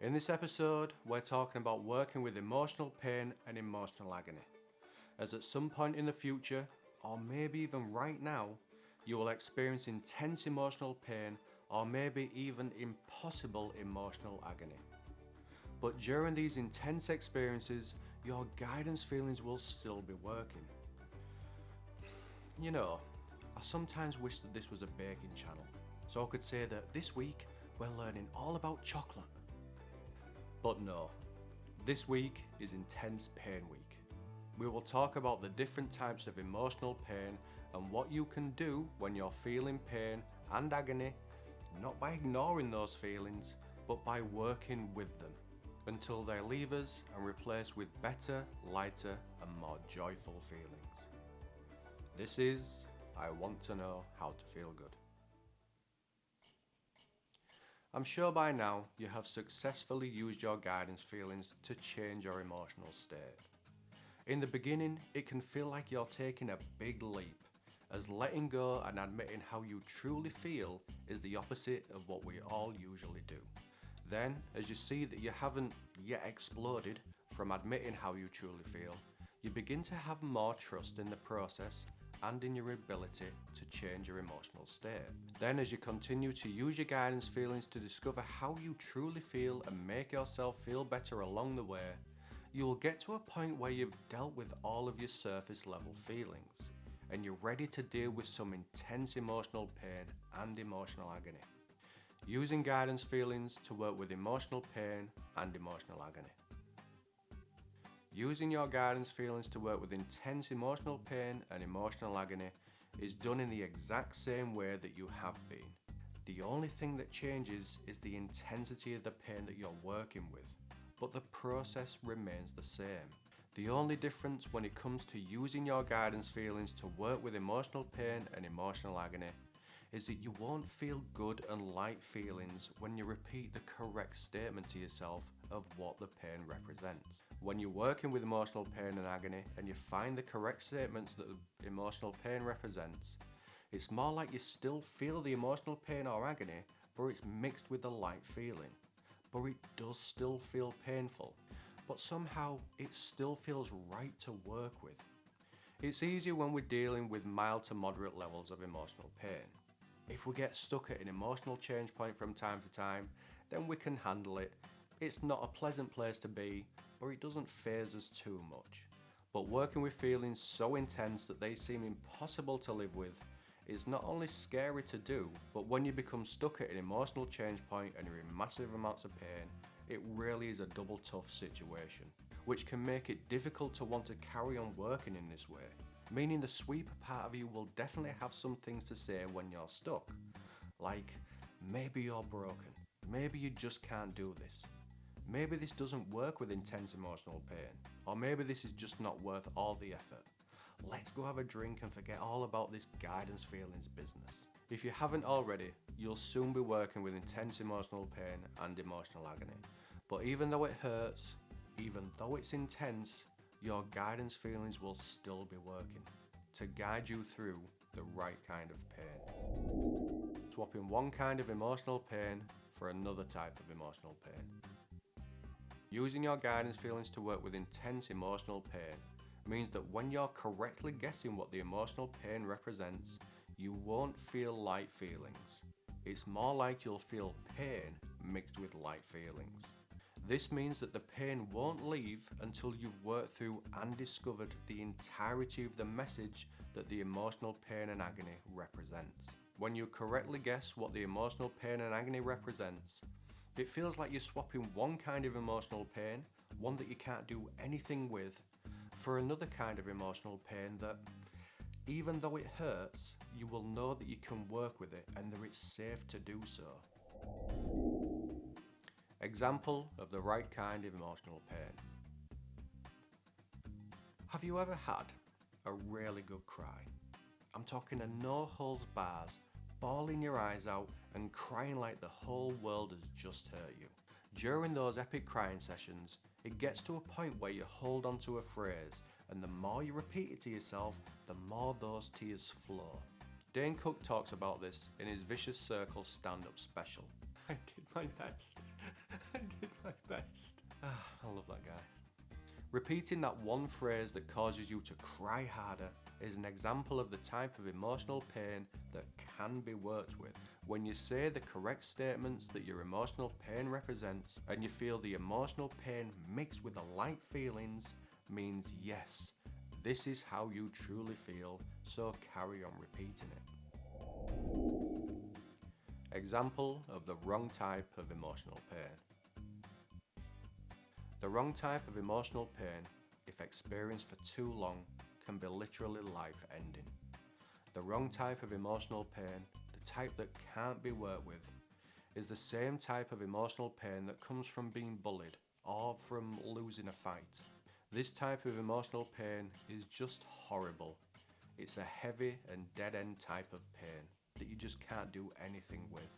In this episode, we're talking about working with emotional pain and emotional agony, as at some point in the future, or maybe even right now, you will experience intense emotional pain or maybe even impossible emotional agony. But during these intense experiences, your guidance feelings will still be working. You know, I sometimes wish that this was a baking channel, so I could say that this week we're learning all about chocolate. But no, this week is Intense Pain Week. We will talk about the different types of emotional pain and what you can do when you're feeling pain and agony, not by ignoring those feelings, but by working with them until they leave us and replaced with better, lighter and more joyful feelings. This is I Want to Know How to Feel Good. I'm sure by now you have successfully used your guidance feelings to change your emotional state. In the beginning, it can feel like you're taking a big leap, as letting go and admitting how you truly feel is the opposite of what we all usually do. Then, as you see that you haven't yet exploded from admitting how you truly feel, you begin to have more trust in the process and in your ability to change your emotional state. Then, as you continue to use your guidance feelings to discover how you truly feel and make yourself feel better along the way, you will get to a point where you've dealt with all of your surface level feelings and you're ready to deal with some intense emotional pain and emotional agony. Using guidance feelings to work with emotional pain and emotional agony. Using your guidance feelings to work with intense emotional pain and emotional agony is done in the exact same way that you have been. The only thing that changes is the intensity of the pain that you're working with, but the process remains the same. The only difference when it comes to using your guidance feelings to work with emotional pain and emotional agony is that you won't feel good and light feelings when you repeat the correct statement to yourself of what the pain represents. When you're working with emotional pain and agony and you find the correct statements that the emotional pain represents, it's more like you still feel the emotional pain or agony, but it's mixed with the light feeling. But it does still feel painful, but somehow it still feels right to work with. It's easier when we're dealing with mild to moderate levels of emotional pain. If we get stuck at an emotional change point from time to time, then we can handle it. It's not a pleasant place to be, but it doesn't faze us too much. But working with feelings so intense that they seem impossible to live with is not only scary to do, but when you become stuck at an emotional change point and you're in massive amounts of pain, it really is a double tough situation, which can make it difficult to want to carry on working in this way. Meaning the sweeper part of you will definitely have some things to say when you're stuck. Like, maybe you're broken. Maybe you just can't do this. Maybe this doesn't work with intense emotional pain. Or maybe this is just not worth all the effort. Let's go have a drink and forget all about this guidance feelings business. If you haven't already, you'll soon be working with intense emotional pain and emotional agony. But even though it hurts, even though it's intense, your guidance feelings will still be working to guide you through the right kind of pain. Swapping one kind of emotional pain for another type of emotional pain. Using your guidance feelings to work with intense emotional pain means that when you're correctly guessing what the emotional pain represents, you won't feel light feelings. It's more like you'll feel pain mixed with light feelings. This means that the pain won't leave until you've worked through and discovered the entirety of the message that the emotional pain and agony represents. When you correctly guess what the emotional pain and agony represents, it feels like you're swapping one kind of emotional pain, one that you can't do anything with, for another kind of emotional pain that, even though it hurts, you will know that you can work with it and that it's safe to do so. Example of the right kind of emotional pain. Have you ever had a really good cry? I'm talking a no holds bars, bawling your eyes out and crying like the whole world has just hurt you. During those epic crying sessions, it gets to a point where you hold on to a phrase, and the more you repeat it to yourself, the more those tears flow. Dane Cook talks about this in his Vicious Circle stand-up special. I did my best. I did my Repeating that one phrase that causes you to cry harder is an example of the type of emotional pain that can be worked with. When you say the correct statements that your emotional pain represents and you feel the emotional pain mixed with the light feelings means yes, this is how you truly feel, so carry on repeating it. Example of the wrong type of emotional pain. The wrong type of emotional pain, if experienced for too long, can be literally life-ending. The wrong type of emotional pain, the type that can't be worked with, is the same type of emotional pain that comes from being bullied or from losing a fight. This type of emotional pain is just horrible. It's a heavy and dead-end type of pain that you just can't do anything with.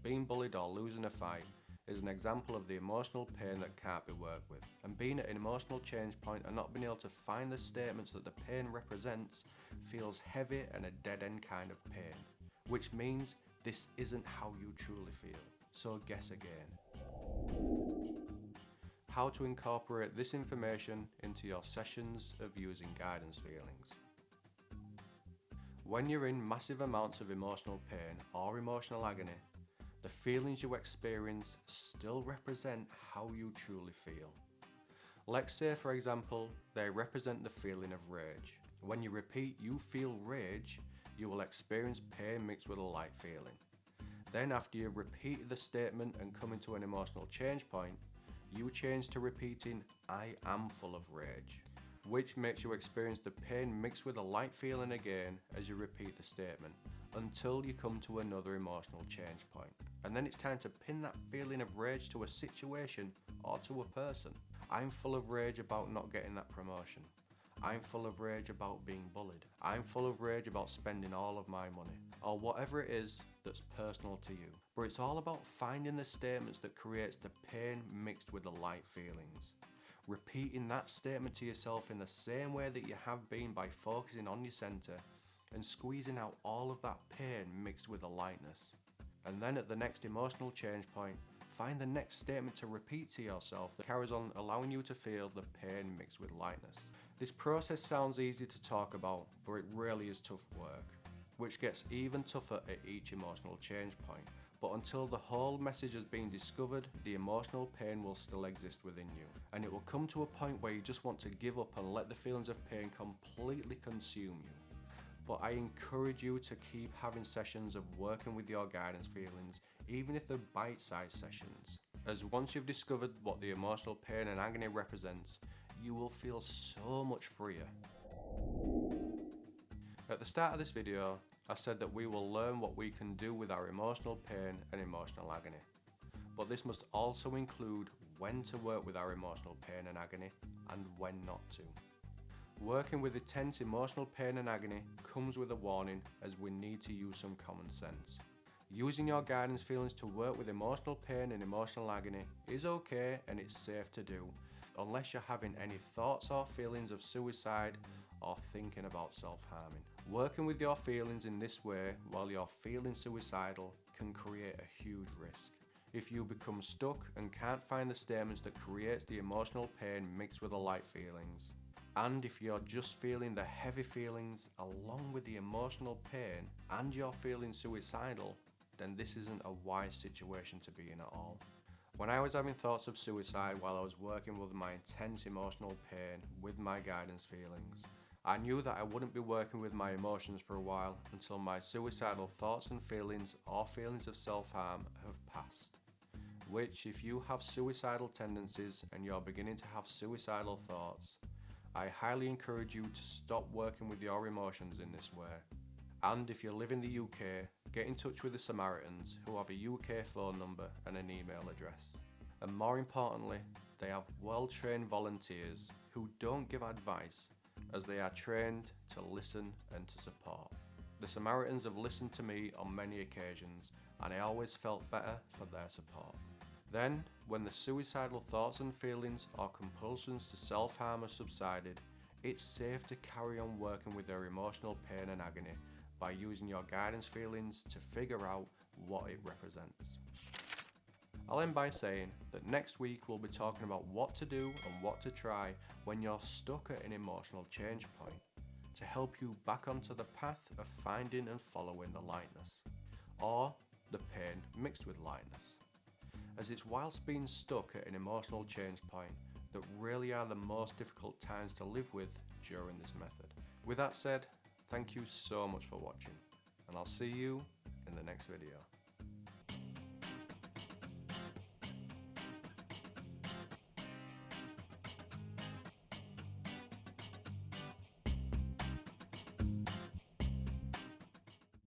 Being bullied or losing a fight is an example of the emotional pain that can't be worked with. And being at an emotional change point and not being able to find the statements that the pain represents feels heavy and a dead-end kind of pain, which means this isn't how you truly feel. So guess again. How to incorporate this information into your sessions of using guidance feelings. When you're in massive amounts of emotional pain or emotional agony, the feelings you experience still represent how you truly feel. Let's say, for example, they represent the feeling of rage. When you repeat "you feel rage," you will experience pain mixed with a light feeling. Then after you've repeated the statement and come into an emotional change point, you change to repeating "I am full of rage," which makes you experience the pain mixed with a light feeling again as you repeat the statement, until you come to another emotional change point. And then it's time to pin that feeling of rage to a situation or to a person. I'm full of rage about not getting that promotion. I'm full of rage about being bullied. I'm full of rage about spending all of my money. Or whatever it is that's personal to you. But it's all about finding the statements that creates the pain mixed with the light feelings. Repeating that statement to yourself in the same way that you have been by focusing on your center and squeezing out all of that pain mixed with the lightness. And then at the next emotional change point, find the next statement to repeat to yourself that carries on allowing you to feel the pain mixed with lightness. This process sounds easy to talk about, but it really is tough work, which gets even tougher at each emotional change point. But until the whole message has been discovered, the emotional pain will still exist within you. And it will come to a point where you just want to give up and let the feelings of pain completely consume you. But I encourage you to keep having sessions of working with your guidance feelings, even if they're bite-sized sessions. As once you've discovered what the emotional pain and agony represents, you will feel so much freer. At the start of this video, I said that we will learn what we can do with our emotional pain and emotional agony. But this must also include when to work with our emotional pain and agony and when not to. Working with intense emotional pain and agony comes with a warning, as we need to use some common sense. Using your guidance feelings to work with emotional pain and emotional agony is okay and it's safe to do, unless you're having any thoughts or feelings of suicide or thinking about self-harming. Working with your feelings in this way while you're feeling suicidal can create a huge risk. If you become stuck and can't find the statements that creates the emotional pain mixed with the light feelings, and if you're just feeling the heavy feelings along with the emotional pain and you're feeling suicidal, then this isn't a wise situation to be in at all. When I was having thoughts of suicide while I was working with my intense emotional pain with my guidance feelings, I knew that I wouldn't be working with my emotions for a while until my suicidal thoughts and feelings or feelings of self-harm have passed. Which, if you have suicidal tendencies and you're beginning to have suicidal thoughts, I highly encourage you to stop working with your emotions in this way. And if you live in the UK, get in touch with the Samaritans, who have a UK phone number and an email address. And more importantly, they have well-trained volunteers who don't give advice, as they are trained to listen and to support. The Samaritans have listened to me on many occasions, and I always felt better for their support. Then, when the suicidal thoughts and feelings or compulsions to self-harm have subsided, it's safe to carry on working with their emotional pain and agony by using your guidance feelings to figure out what it represents. I'll end by saying that next week we'll be talking about what to do and what to try when you're stuck at an emotional change point to help you back onto the path of finding and following the lightness, or the pain mixed with lightness. As it's whilst being stuck at an emotional change point that really are the most difficult times to live with during this method. With that said, thank you so much for watching, and I'll see you in the next video.